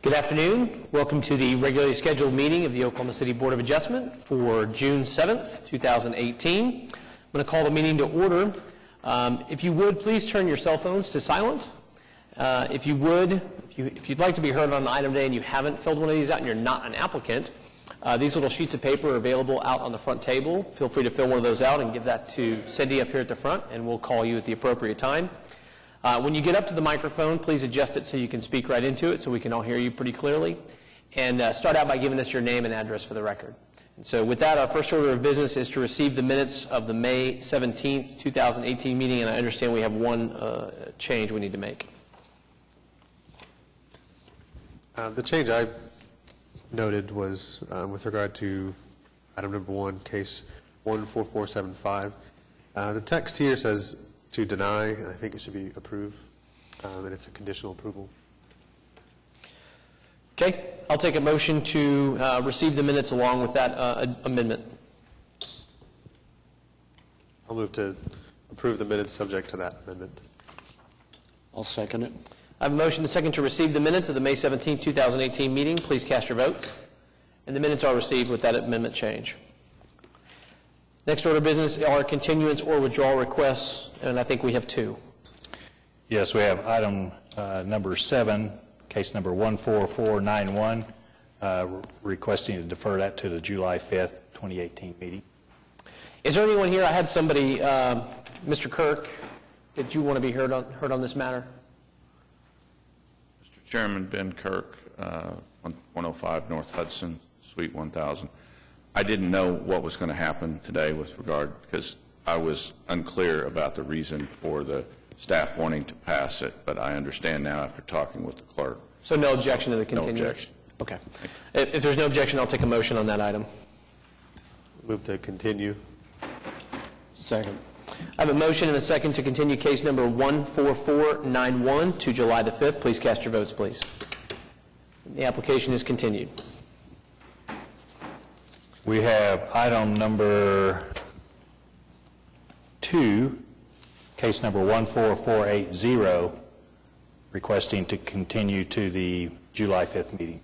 Good afternoon. Welcome to the regularly scheduled meeting of the Oklahoma City Board of Adjustment for June 7th, 2018. I'm going to call the meeting to order. If you would, please turn your cell phones to silent. If you'd like to be heard on an item today and you haven't filled one of these out and you're not an applicant, these little sheets of paper are available out on the front table. Feel free to fill one of those out and give that to Cindy up here at the front, and we'll call you at the appropriate time. When you get up to the microphone, please adjust it so you can speak right into it so we can all hear you pretty clearly. And start out by giving us your name and address for the record. And so with that, our first order of business is to receive the minutes of the May 17th, 2018 meeting, and I understand we have one change we need to make. The change I noted was with regard to item number 1, case 14475. The text here says to deny, and I think it should be approve, and it's a conditional approval. Okay, I'll take a motion to receive the minutes along with that amendment. I'll move to approve the minutes subject to that amendment. I'll second it. I have a motion and a second to receive the minutes of the May 17, 2018 meeting. Please cast your votes. And the minutes are received with that amendment change. Next order of business are continuance or withdrawal requests, and I think we have two. Yes, we have item number 7, case number 14491, requesting to defer that to the July 5th, 2018 meeting. Is there anyone here? I had somebody, Mr. Kirk, did you want to be heard on this matter? Mr. Chairman, Ben Kirk, 105 North Hudson, Suite 1000. I didn't know what was going to happen today with regard, because I was unclear about the reason for the staff wanting to pass it, but I understand now after talking with the clerk. So no objection to the continuance? No objection. Okay. If there's no objection, I'll take a motion on that item. Move to continue. Second. I have a motion and a second to continue case number 14491 to July the 5th. Please cast your votes, please. The application is continued. We have item number 2, case number 14480, requesting to continue to the July 5th meeting.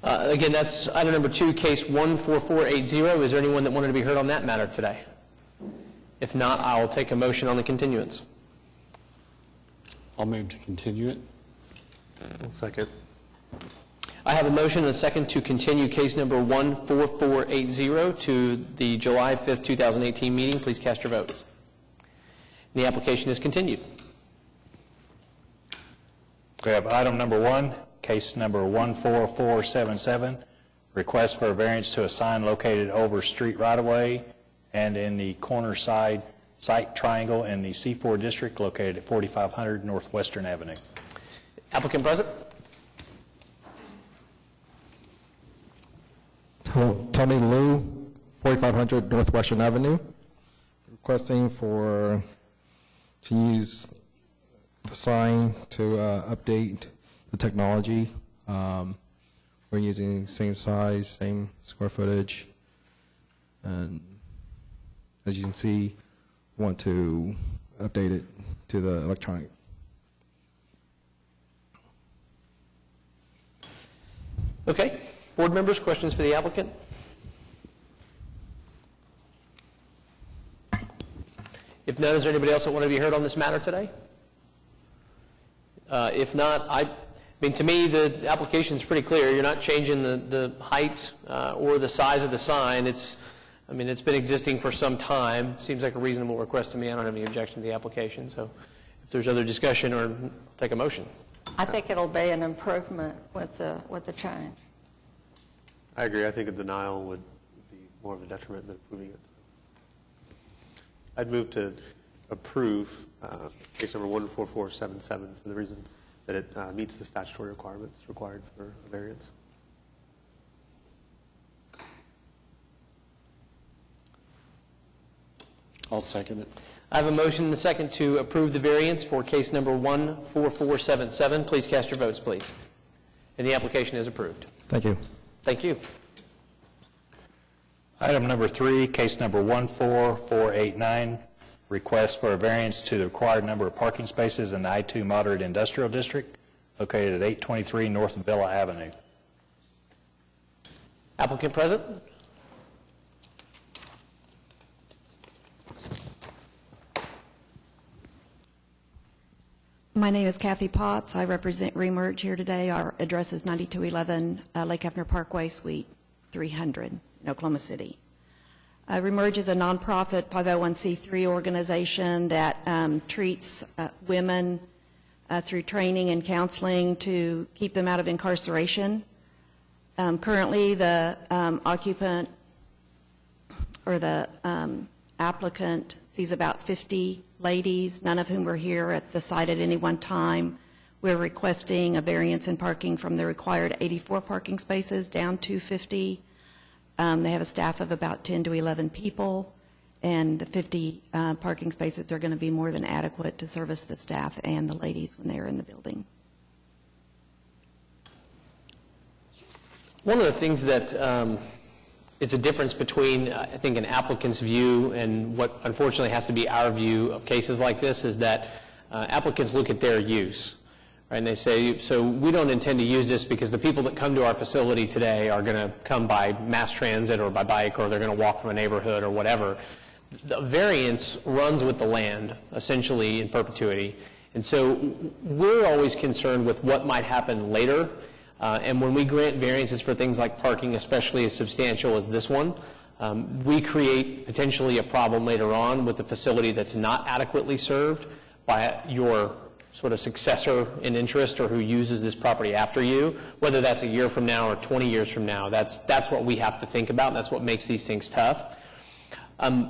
Again, that's item number 2, case 14480. Is there anyone that wanted to be heard on that matter today? If not, I'll take a motion on the continuance. I'll move to continue it. I'll second. I have a motion and a second to continue case number 14480 to the July 5th, 2018 meeting. Please cast your votes. The application is continued. We have item number 1, case number 14477, request for a variance to a sign located over street right-of-way and in the corner side site triangle in the C4 district located at 4500 Northwestern Avenue. Applicant present? Hello, Tommy Liu, 4500 Northwestern Avenue, requesting to use the sign to update the technology. We're using same size, same square footage, and as you can see, want to update it to the electronic. Okay. Board members, questions for the applicant? If none, is there anybody else that want to be heard on this matter today? If not, to me, the application is pretty clear. You're not changing the height or the size of the sign. It's been existing for some time. Seems like a reasonable request to me. I don't have any objection to the application. So if there's other discussion, or take a motion. I think it'll be an improvement with the change. I agree. I think a denial would be more of a detriment than approving it. I'd move to approve case number 14477 for the reason that it meets the statutory requirements required for a variance. I'll second it. I have a motion and a second to approve the variance for case number 14477. Please cast your votes, please. And the application is approved. Thank you. Thank you. Item number 3, case number 14489, request for a variance to the required number of parking spaces in the I-2 Moderate Industrial District located at 823 North Villa Avenue. Applicant present? My name is Kathy Potts. I represent Remerge here today. Our address is 9211 Lake Hefner Parkway, Suite 300 in Oklahoma City. Remerge is a nonprofit 501c3 organization that treats women through training and counseling to keep them out of incarceration. Currently, the occupant or the applicant sees about 50 ladies, none of whom were here at the site at any one time. We're requesting a variance in parking from the required 84 parking spaces down to 50. They have a staff of about 10 to 11 people, and the 50 parking spaces are going to be more than adequate to service the staff and the ladies when they're in the building. One of the things that is a difference between, I think, an applicant's view and what unfortunately has to be our view of cases like this is that applicants look at their use. Right? And they say, so we don't intend to use this because the people that come to our facility today are going to come by mass transit or by bike, or they're going to walk from a neighborhood or whatever. The variance runs with the land, essentially in perpetuity. And so we're always concerned with what might happen later. And when we grant variances for things like parking, especially as substantial as this one, we create potentially a problem later on with a facility that's not adequately served by your sort of successor in interest or who uses this property after you, whether that's a year from now or 20 years from now. That's what we have to think about, and that's what makes these things tough.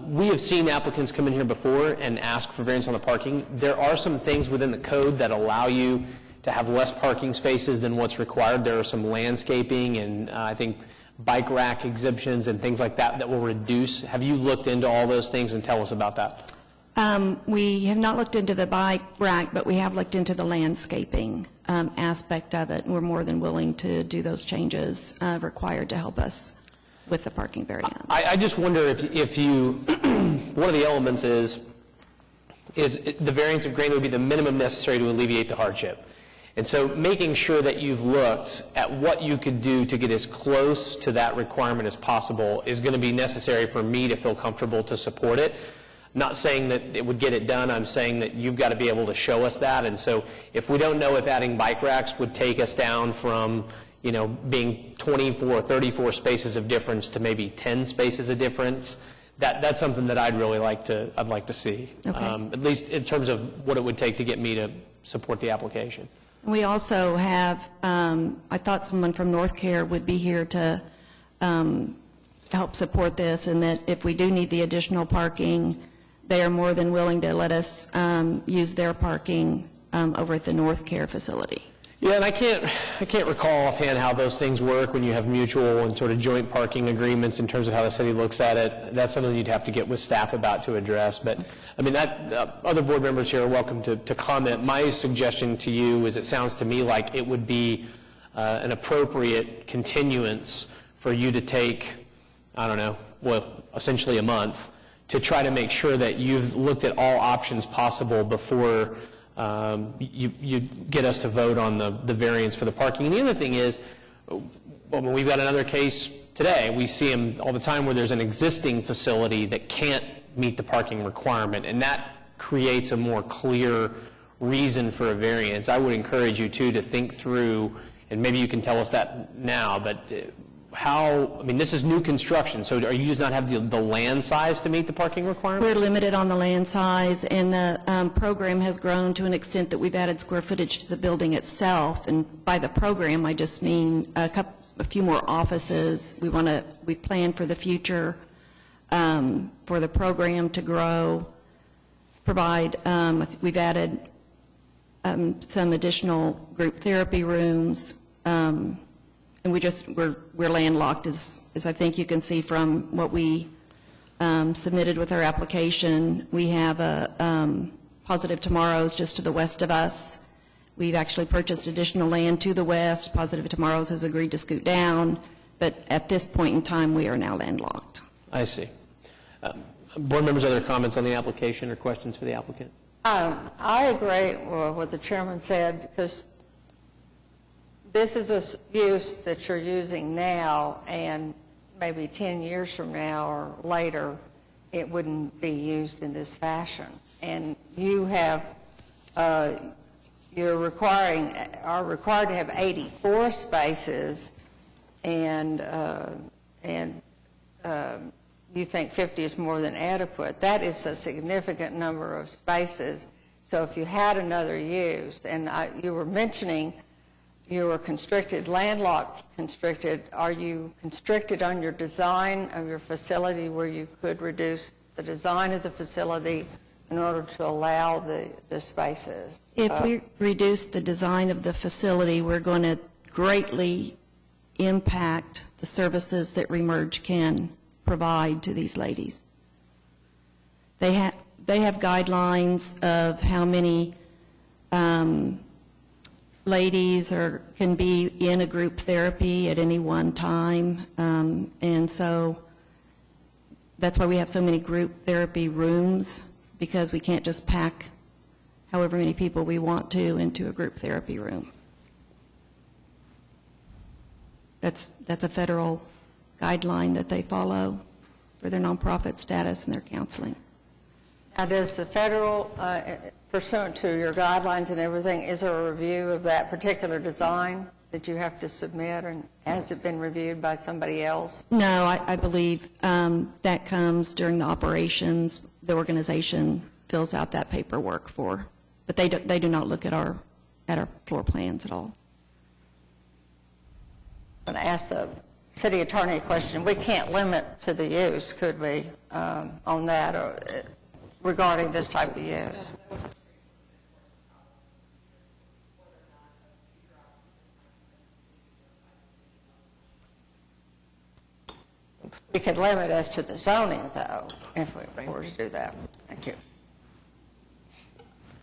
We have seen applicants come in here before and ask for variance on the parking. There are some things within the code that allow you to have less parking spaces than what's required. There are some landscaping and I think bike rack exemptions and things like that that will reduce. Have you looked into all those things, and tell us about that? We have not looked into the bike rack, but we have looked into the landscaping aspect of it. We're more than willing to do those changes required to help us with the parking variance. I just wonder if you, one of the elements is the variance of granted would be the minimum necessary to alleviate the hardship. And so making sure that you've looked at what you could do to get as close to that requirement as possible is going to be necessary for me to feel comfortable to support it. Not saying that it would get it done. I'm saying that you've got to be able to show us that. And so if we don't know if adding bike racks would take us down from, you know, being 24 or 34 spaces of difference to maybe 10 spaces of difference, that's something that I'd like to see. Okay. At least in terms of what it would take to get me to support the application. We also have, I thought someone from North Care would be here to help support this, and that if we do need the additional parking, they are more than willing to let us use their parking over at the North Care facility. Yeah, and I can't recall offhand how those things work when you have mutual and sort of joint parking agreements in terms of how the city looks at it. That's something you'd have to get with staff about to address. But, I mean, other board members here are welcome to comment. My suggestion to you is it sounds to me like it would be an appropriate continuance for you to take, I don't know, well, essentially a month, to try to make sure that you've looked at all options possible before you get us to vote on the variance for the parking. And the other thing is, well, we've got another case today. We see them all the time where there's an existing facility that can't meet the parking requirement, and that creates a more clear reason for a variance. I would encourage you, too, to think through, and maybe you can tell us that now, but how, I mean, this is new construction, so are you just not have the land size to meet the parking requirement? We're limited on the land size, and the program has grown to an extent that we've added square footage to the building itself. And by the program, I just mean a few more offices. We plan for the future for the program to grow, provide, we've added some additional group therapy rooms, and we're landlocked, as I think you can see from what we submitted with our application. We have a Positive Tomorrows just to the west of us. We've actually purchased additional land to the west. Positive Tomorrows has agreed to scoot down, but at this point in time, we are now landlocked. I see. Board members, other comments on the application or questions for the applicant? I agree with what the chairman said, because this is a use that you're using now, and maybe 10 years from now or later, it wouldn't be used in this fashion. And you are required to have 84 spaces, and you think 50 is more than adequate. That is a significant number of spaces. So if you had another use, and you were mentioning you were constricted, landlocked constricted, are you constricted on your design of your facility where you could reduce the design of the facility in order to allow the spaces? If we reduce the design of the facility, we're going to greatly impact the services that Remerge can provide to these ladies. They have guidelines of how many ladies can be in a group therapy at any one time, and so that's why we have so many group therapy rooms, because we can't just pack however many people we want to into a group therapy room. That's a federal guideline that they follow for their nonprofit status and their counseling. Now, does the federal, pursuant to your guidelines and everything, is there a review of that particular design that you have to submit, and has it been reviewed by somebody else? No, I believe that comes during the operations. The organization fills out that paperwork but they do not look at our floor plans at all. I'm going to ask the city attorney a question. We can't limit to the use, could we, on that, or regarding this type of use? We could limit as to the zoning, though, if we were to do that. Thank you.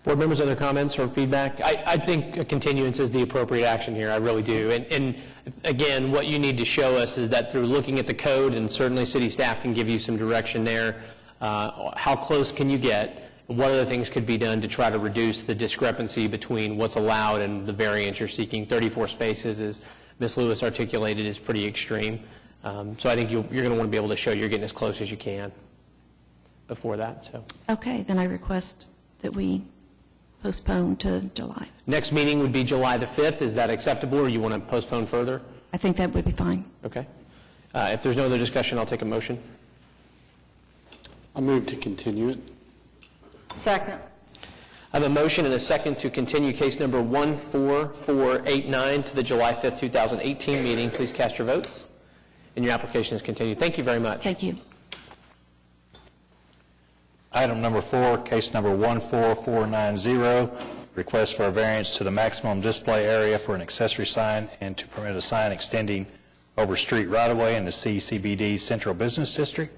Board members, other comments or feedback? I think a continuance is the appropriate action here. I really do. And again, what you need to show us is that through looking at the code, and certainly city staff can give you some direction there, how close can you get? What other things could be done to try to reduce the discrepancy between what's allowed and the variance you're seeking? 34 spaces, as Ms. Lewis articulated, is pretty extreme. So I think you're going to want to be able to show you're getting as close as you can before that. So. Okay, then I request that we postpone to July. Next meeting would be July the 5th. Is that acceptable, or you want to postpone further? I think that would be fine. Okay. If there's no other discussion, I'll take a motion. I'll move to continue it. Second. I have a motion and a second to continue case number 14489 to the July 5th, 2018 meeting. Please cast your votes. And your application is continued. Thank you very much. Thank you. Item number 4, case number 14490, request for a variance to the maximum display area for an accessory sign and to permit a sign extending over street right-of-way in the CBD Central Business District,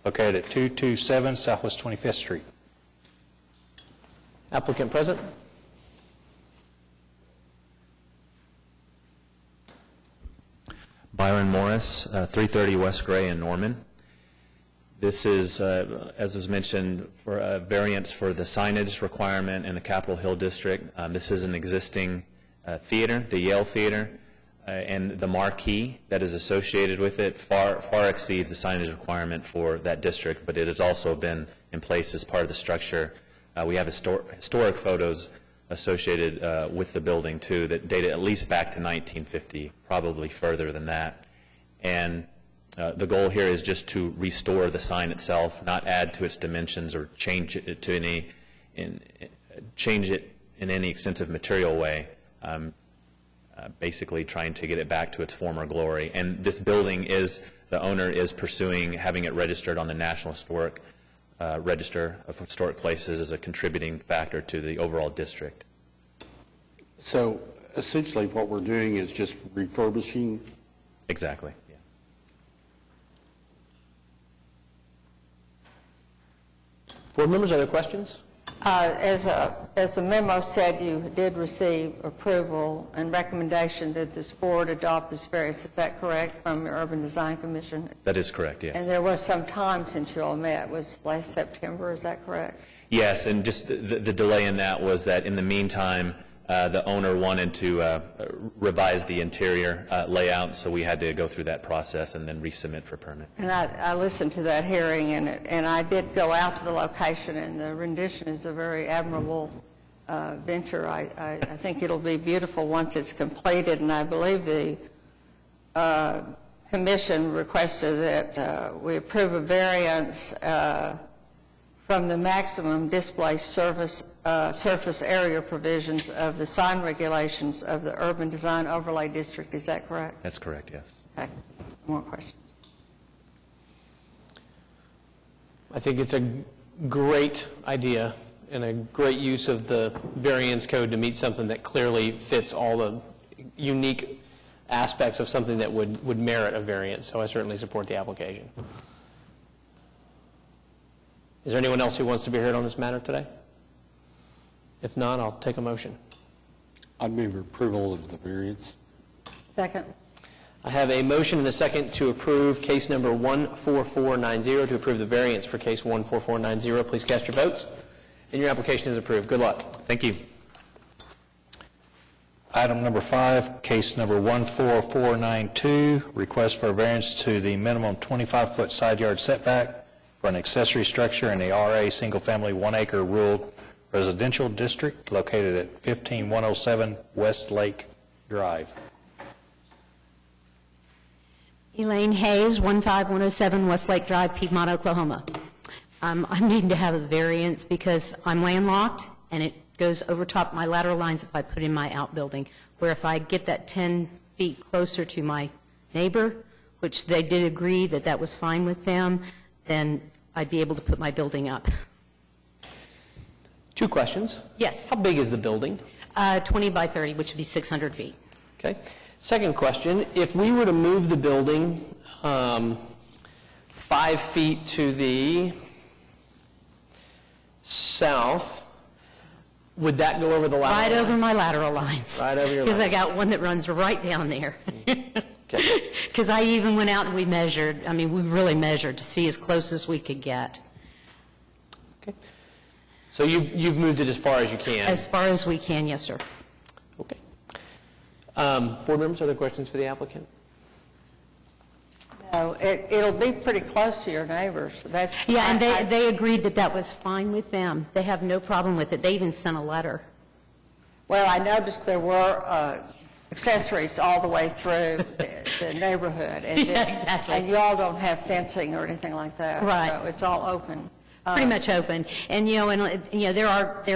located at 227 Southwest 25th Street. Applicant present. Byron Morris, 330 West Gray in Norman. This is, as was mentioned, for a variance for the signage requirement in the Capitol Hill District. This is an existing theater, the Yale Theater, and the marquee that is associated with it far exceeds the signage requirement for that district, but it has also been in place as part of the structure. We have historic photos associated with the building, too, that date at least back to 1950, probably further than that. And the goal here is just to restore the sign itself, not add to its dimensions or change it to change it in any extensive material way. Basically trying to get it back to its former glory. And this building the owner is pursuing having it registered on the National Historic Register of Historic Places as a contributing factor to the overall district. So essentially what we're doing is just refurbishing. Exactly. Yeah. Board members, other questions? As the memo said, you did receive approval and recommendation that this board adopt this variance. Is that correct, from the Urban Design Commission? That is correct, yes. And there was some time since you all met. It was last September, is that correct? Yes, and just the delay in that was that in the meantime, The owner wanted to revise the interior layout, so we had to go through that process and then resubmit for permit. And I listened to that hearing, and I did go out to the location, and the rendition is a very admirable venture. I think it'll be beautiful once it's completed, and I believe the Commission requested that we approve a variance from the maximum displaced surface area provisions of the sign regulations of the Urban Design Overlay District. Is that correct? That's correct, yes. Okay. More questions? I think it's a great idea and a great use of the variance code to meet something that clearly fits all the unique aspects of something that would merit a variance. So I certainly support the application. Is there anyone else who wants to be heard on this matter today? If not, I'll take a motion. I'd move approval of the variance. Second. I have a motion and a second to approve case number 14490, to approve the variance for case 14490. Please cast your votes. And your application is approved. Good luck. Thank you. Item number 5, case number 14492, request for a variance to the minimum 25-foot side yard setback for an accessory structure in the RA single-family 1-acre rural residential district located at 15107 West Lake Drive. Elaine Hayes, 15107 Westlake Drive, Piedmont, Oklahoma. I'm needing to have a variance because I'm landlocked, and it goes over top my lateral lines if I put in my outbuilding, where if I get that 10 feet closer to my neighbor, which they did agree that that was fine with them, then I'd be able to put my building up. 2 questions. Yes. How big is the building? 20 by 30, which would be 600 feet. Okay. Second question, if we were to move the building 5 feet to the south, would that go over the lateral Right over lines? my lateral lines. Right over your Because I lateral. got one that runs right down there. Okay. Because I even went out and we measured. I mean, we really measured to see as close as we could get. Okay. So you've moved it as far as you can? As far as we can, yes, sir. Okay. Board members, other questions for the applicant? No, it'll be pretty close to your neighbors. That's Yeah, and they agreed that that was fine with them. They have no problem with it. They even sent a letter. Well, I noticed there were accessories all the way through the neighborhood. And Yeah, exactly. And you all don't have fencing or anything like that. Right. So it's all open. Pretty much open. And, there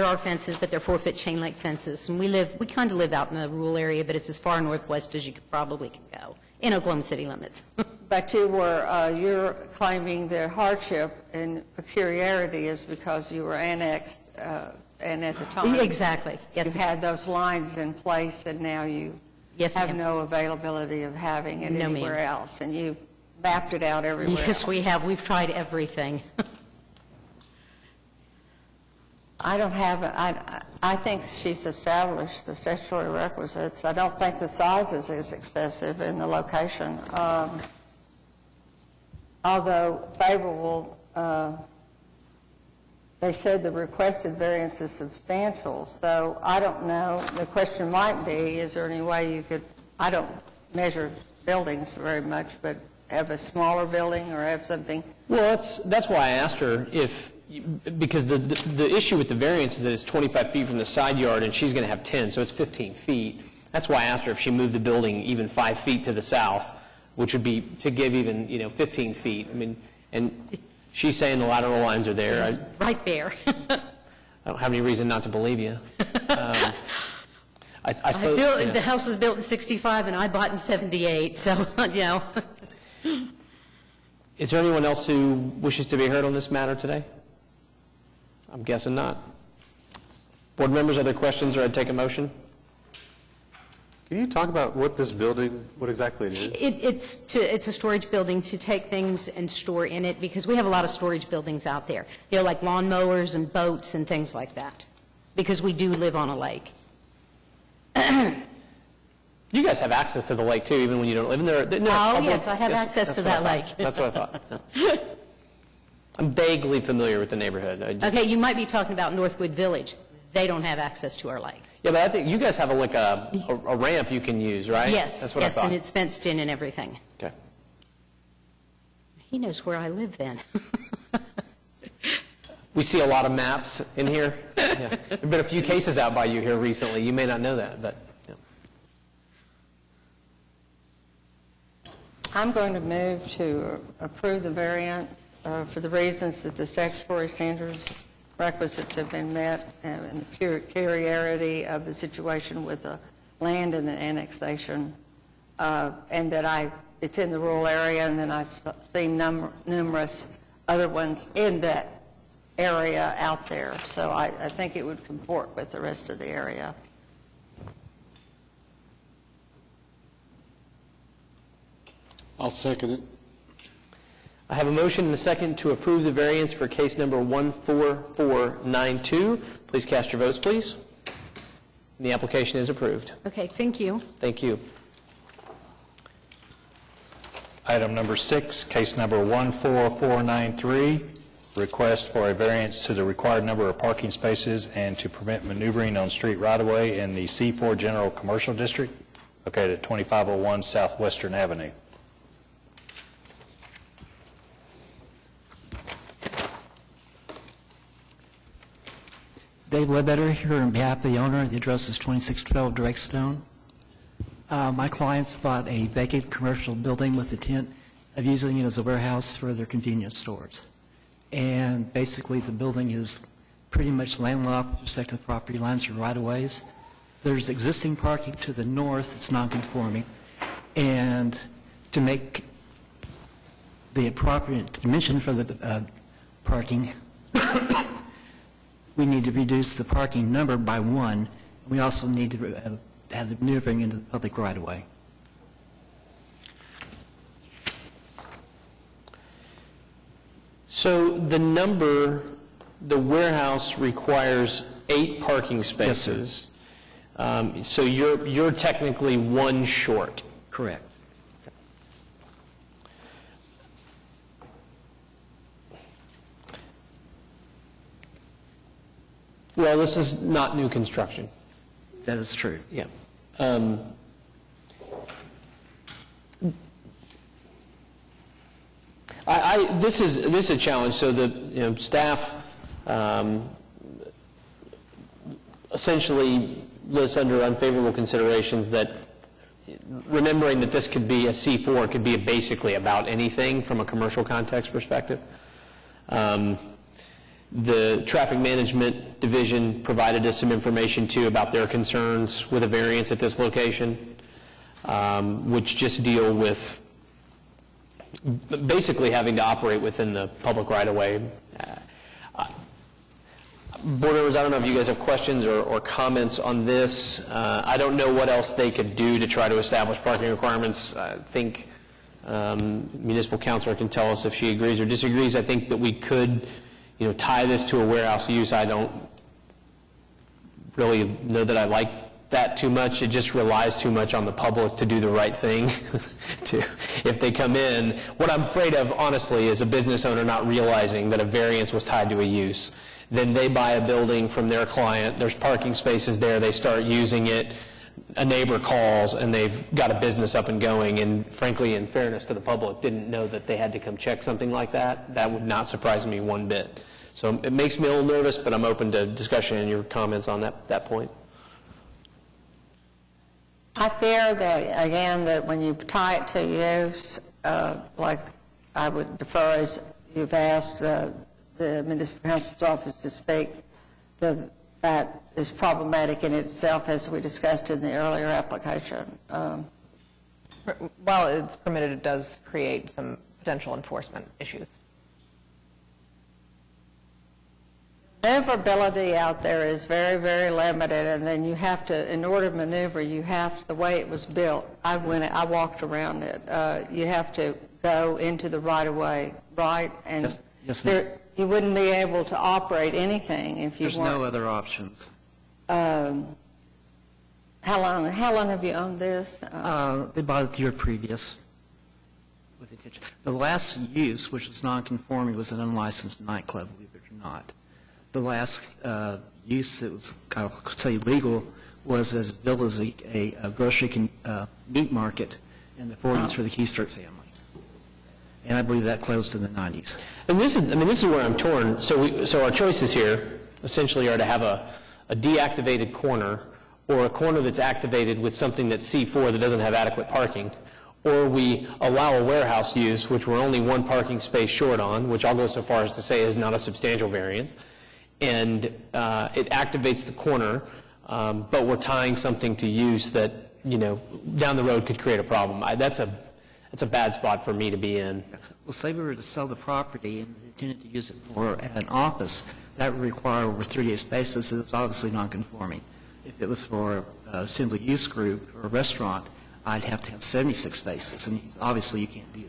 are fences, but they're 4-foot chain link fences. And we kind of live out in a rural area, but it's as far northwest as you probably can go in Oklahoma City limits. But you're claiming the hardship and peculiarity is because you were annexed, and at the time. Exactly. Yes, You ma'am. had those lines in place, and now you Yes, have ma'am. no availability of having it No, ma'am. anywhere else. And you've mapped it out everywhere Yes, else. we have. We've tried everything. I don't have, I think she's established the statutory requisites. I don't think the sizes is excessive in the location. Although favorable, they said the requested variance is substantial. So I don't know. The question might be, is there any way you could, I don't measure buildings very much, but have a smaller building or have something? Well, that's why I asked her because the issue with the variance is that it's 25 feet from the side yard and she's going to have 10, so it's 15 feet. That's why I asked her if she moved the building even 5 feet to the south, which would be to give even 15 feet. I mean, and she's saying the lateral lines are there. Right there. I don't have any reason not to believe you. I suppose. Yeah. The house was built in 65 and I bought in 78, so, Is there anyone else who wishes to be heard on this matter today? I'm guessing not. Board members, other questions, or I'd take a motion? Can you talk about what this building, what exactly it is? It's a storage building to take things and store in it, because we have a lot of storage buildings out there, like lawnmowers and boats and things like that, because we do live on a lake. You guys have access to the lake, too, even when you don't live in there. Oh, yes, I have access to that lake. That's what I thought. I'm vaguely familiar with the neighborhood. Okay, you might be talking about Northwood Village. They don't have access to our lake. Yeah, but I think you guys have like a ramp you can use, right? Yes, That's what I yes, thought. and it's fenced in and everything. Okay. He knows where I live then. We see a lot of maps in here. Yeah. There've been a few cases out by you here recently. You may not know that, but. Yeah. I'm going to move to approve the variance for the reasons that the statutory standards requisites have been met and the peculiarity of the situation with the land and the annexation, and that it's in the rural area, and then I've seen numerous other ones in that area out there. So I think it would comport with the rest of the area. I'll second it. I have a motion and a second to approve the variance for case number 14492. Please cast your votes, please. The application is approved. Okay, thank you. Thank you. Item number 6, case number 14493, request for a variance to the required number of parking spaces and to permit maneuvering on street right-of-way in the C4 General Commercial District located at 2501 Southwestern Avenue. Dave Ledbetter here on behalf of the owner. The address is 2612 Directstone. My clients bought a vacant commercial building with the intent of using it as a warehouse for their convenience stores. And basically, the building is pretty much landlocked with respect to the property lines or right-of-ways. There's existing parking to the north that's non-conforming. And to make the appropriate dimension for the parking, we need to reduce the parking number by 1. We also need to have the maneuvering into the public right-of-way. So the warehouse requires 8 parking spaces. Yes, sir. So you're technically 1 short. Correct. Well, this is not new construction. That is true. Yeah. This is a challenge. So the staff essentially lists under unfavorable considerations that remembering that this could be a C4, it could be basically about anything from a commercial context perspective. The Traffic Management Division provided us some information, too, about their concerns with a variance at this location, which just deal with basically having to operate within the public right-of-way. Board members, I don't know if you guys have questions or comments on this. I don't know what else they could do to try to establish parking requirements. I think municipal councilor can tell us if she agrees or disagrees. I think that we could tie this to a warehouse use. I don't really know that I like that too much. It just relies too much on the public to do the right thing. If they come in, what I'm afraid of, honestly, is a business owner not realizing that a variance was tied to a use. Then they buy a building from their client, there's parking spaces there, they start using it, a neighbor calls, and they've got a business up and going, and frankly, in fairness to the public, didn't know that they had to come check something like that. That would not surprise me one bit. So it makes me a little nervous, but I'm open to discussion and your comments on that point. I fear that, again, that when you tie it to use, like I would defer as you've asked the municipal council's office to speak, that is problematic in itself, as we discussed in the earlier application. While it's permitted, it does create some potential enforcement issues. Maneuverability out there is very, very limited, and then you have to, in order to maneuver, you have, the way it was built, I walked around it, you have to go into the right-of-way, right? And yes, ma'am. You wouldn't be able to operate anything if you There's weren't. no other options. How long have you owned this? They bought it the year previous. The last use, which was non-conforming, was an unlicensed nightclub, believe it or not. The last use that was, I'll say, legal was as built as a grocery meat market in the 40s for the Keystert family. And I believe that closed in the 90s. And this is where I'm torn. So our choices here essentially are to have a deactivated corner, or a corner that's activated with something that's C4 that doesn't have adequate parking, or we allow a warehouse use, which we're only one parking space short on, which I'll go so far as to say is not a substantial variance, and it activates the corner, but we're tying something to use that, down the road could create a problem. That's a bad spot for me to be in. Well, say we were to sell the property and intended to use it for an office, that would require over 38 spaces, so it's obviously non-conforming. If it was for a single use group or a restaurant, I'd have to have 76 spaces, and obviously you can't do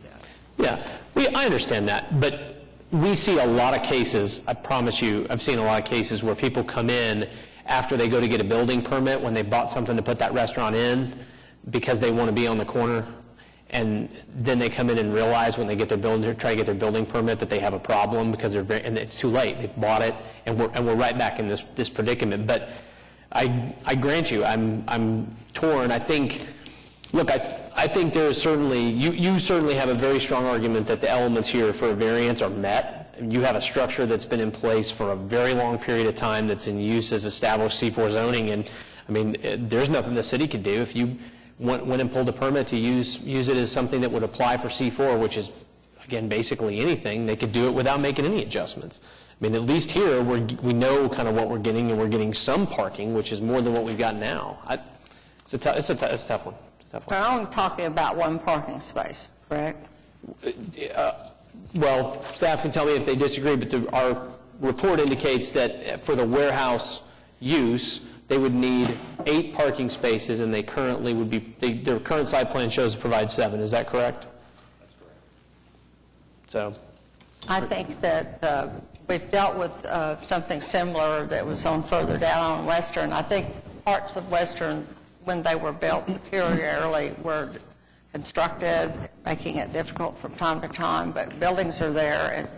that. Yeah, I understand that, but we see a lot of cases, I promise you, I've seen a lot of cases where people come in after they go to get a building permit when they bought something to put that restaurant in because they want to be on the corner, and then they come in and realize when they get their try to get their building permit that they have a problem because and it's too late. They've bought it, and we're right back in this predicament. But I grant you, I'm torn. I think there is certainly, you certainly have a very strong argument that the elements here for a variance are met. You have a structure that's been in place for a very long period of time that's in use as established C4 zoning, and I mean, there's nothing the city could do if you went and pulled a permit to use it as something that would apply for C4, which is, again, basically anything. They could do it without making any adjustments. I mean, at least here, we know kind of what we're getting, and we're getting some parking, which is more than what we've got now. It's a tough one. We're only talking about one parking space, correct? Well, staff can tell me if they disagree, but our report indicates that for the warehouse use, they would need 8 parking spaces, and they currently would be, their current site plan shows to provide 7. Is that correct? That's correct. So, I think that we've dealt with something similar that was on further down on Western. I think parts of Western, when they were built peculiarly, were constructed, making it difficult from time to time, but buildings are there, and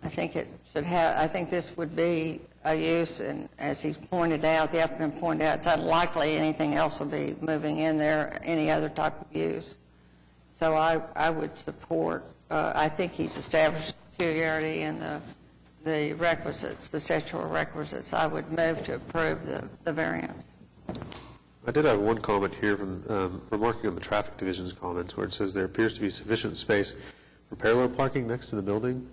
I think it should have, I think this would be a use, and as he pointed out, the applicant pointed out, it's unlikely anything else will be moving in there, any other type of use. So I would support, I think he's established peculiarity in the requisites, the statutory requisites. I would move to approve the variance. I did have one comment here from remarking on the traffic division's comments where it says there appears to be sufficient space for parallel parking next to the building.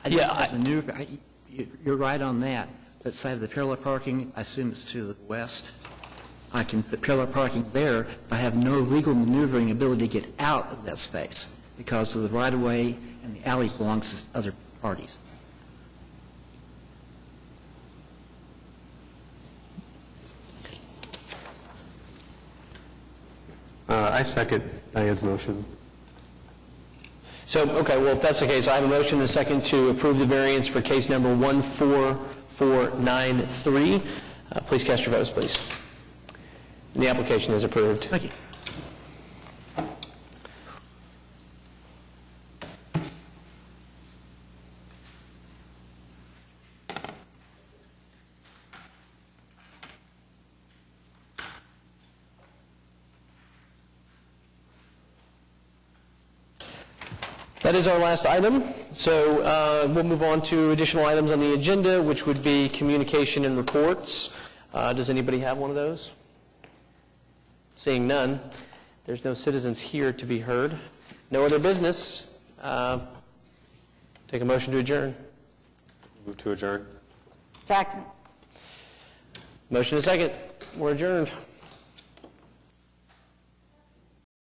You're right on that. But say the parallel parking, I assume it's to the west. I can put parallel parking there, but I have no legal maneuvering ability to get out of that space because of the right-of-way and the alley belongs to other parties. I second Diane's motion. So, okay, well, if that's the case, I have a motion and a second to approve the variance for case number 14493. Please cast your votes, please. And the application is approved. Thank you. That is our last item. So we'll move on to additional items on the agenda, which would be communication and reports. Does anybody have one of those? Seeing none, there's no citizens here to be heard. No other business. Take a motion to adjourn. Move to adjourn. Second. Motion is second. We're adjourned.